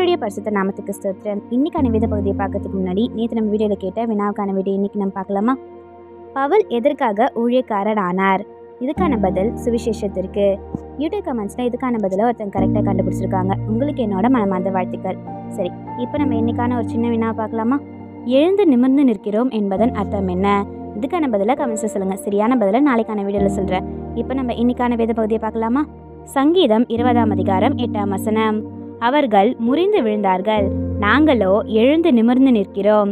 கர்த்தருடைய பரிசுத்த நாமத்துக்கு ஸ்தோத்திரம். இன்னைக்கான வேத பகுதியை பார்க்கறதுக்கு முன்னாடி நேற்று நம்ம வீடியோவில் கேட்ட வினாவுக்கான வீடியோ இன்னைக்கு நம்ம பார்க்கலாமா? பவுல் எதற்காக ஊழியக்காரர் ஆனார்? இதுக்கான பதில் சுவிசேஷத்திற்கு. யூடியூப் கமெண்ட்ஸில் இதுக்கான பதிலை ஒருத்தங்க கரெக்டாக கண்டுபிடிச்சிருக்காங்க. உங்களுக்கு என்னோட மனமார்ந்த வாழ்த்துக்கள். சரி, இப்போ நம்ம இன்னைக்கான ஒரு சின்ன வினாவை பார்க்கலாமா? எழுந்து நிமிர்ந்து நிற்கிறோம் என்பதன் அர்த்தம் என்ன? இதுக்கான பதிலை கமெண்ட்ஸில் சொல்லுங்கள். சரியான பதிலை நாளைக்கான வீடியோவில் சொல்கிறேன். இப்போ நம்ம இன்னைக்கான வேத பகுதியை பார்க்கலாமா? சங்கீதம் 20ஆம் அதிகாரம் 8ஆம் வசனம். அவர்கள் முறிந்து விழுந்தார்கள், நாங்களோ எழுந்து நிமிர்ந்து நிற்கிறோம்.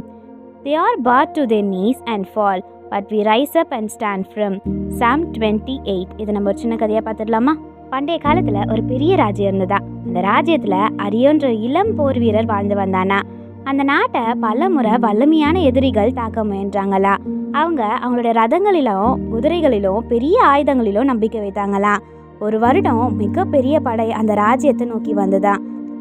They are bowed to their knees and fall, but we rise up and stand firm. Psalm 28. இது நம்ம ஒரு சின்ன கதையாக பார்த்துடலாமா? பண்டைய காலத்தில் ஒரு பெரிய ராஜ்யம் இருந்ததா. அந்த ராஜ்யத்தில் அரியோன்ற இளம் போர் வீரர் வாழ்ந்து வந்தானா. அந்த நாட்டை பல முறை வல்லமையான எதிரிகள் தாக்க முயன்றாங்களா. அவங்களுடைய ரதங்களிலும் குதிரைகளிலும் பெரிய ஆயுதங்களிலும் நம்பிக்கை வைத்தாங்களா. ஒரு வருடம் மிகப்பெரிய படை அந்த ராஜ்யத்தை நோக்கி வந்ததா.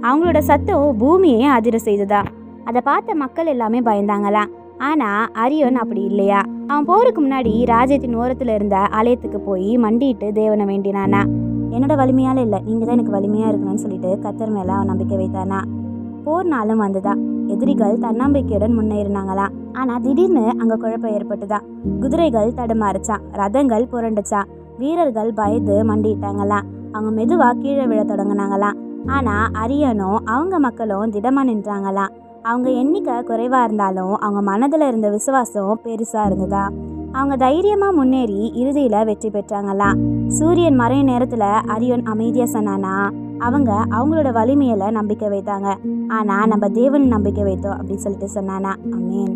அவங்களோட சத்தம் பூமியே அதிர செய்ததா. அதை பார்த்த மக்கள் எல்லாமே பயந்தாங்களா. ஆனால் அரியோன் அப்படி இல்லையா. அவன் போருக்கு முன்னாடி ராஜ்யத்தின் ஓரத்தில் இருந்த ஆலயத்துக்கு போய் மண்டிட்டு தேவனை வேண்டினானா. என்னோட வலிமையால் இல்லை, நீங்கள் தான் எனக்கு வலிமையாக இருக்கணும்னு சொல்லிட்டு கர்த்தர் மேலே அவன் நம்பிக்கை வைத்தானா. போர் நாளும் வந்ததா. எதிரிகள் தன்னம்பிக்கையுடன் முன்னேறினாங்களா. ஆனால் திடீர்னு அங்கே குழப்பம் ஏற்பட்டுதா. குதிரைகள் தடுமாறுச்சான், ரதங்கள் புரண்டுச்சான், வீரர்கள் பயந்து மண்டிட்டாங்களாம். அவங்க மெதுவாக கீழே விழ தொடங்கினாங்களாம். ஆனால் அரியனும் அவங்க மக்களும் திடமாக நின்றாங்களாம். அவங்க எண்ணிக்கை குறைவாக இருந்தாலும் அவங்க மனதில் இருந்த விசுவாசம் பெருசாக இருந்ததா. அவங்க தைரியமாக முன்னேறி இறுதியில் வெற்றி பெற்றாங்களாம். சூரியன் மறைய நேரத்தில் அரியோன் அமைதியாக சொன்னானா. அவங்களோட வலிமையில நம்பிக்கை வைத்தாங்க. ஆனால் நம்ம தேவன் நம்பிக்கை வைத்தோம் அப்படின்னு சொல்லிட்டு சொன்னானா. ஆமென்.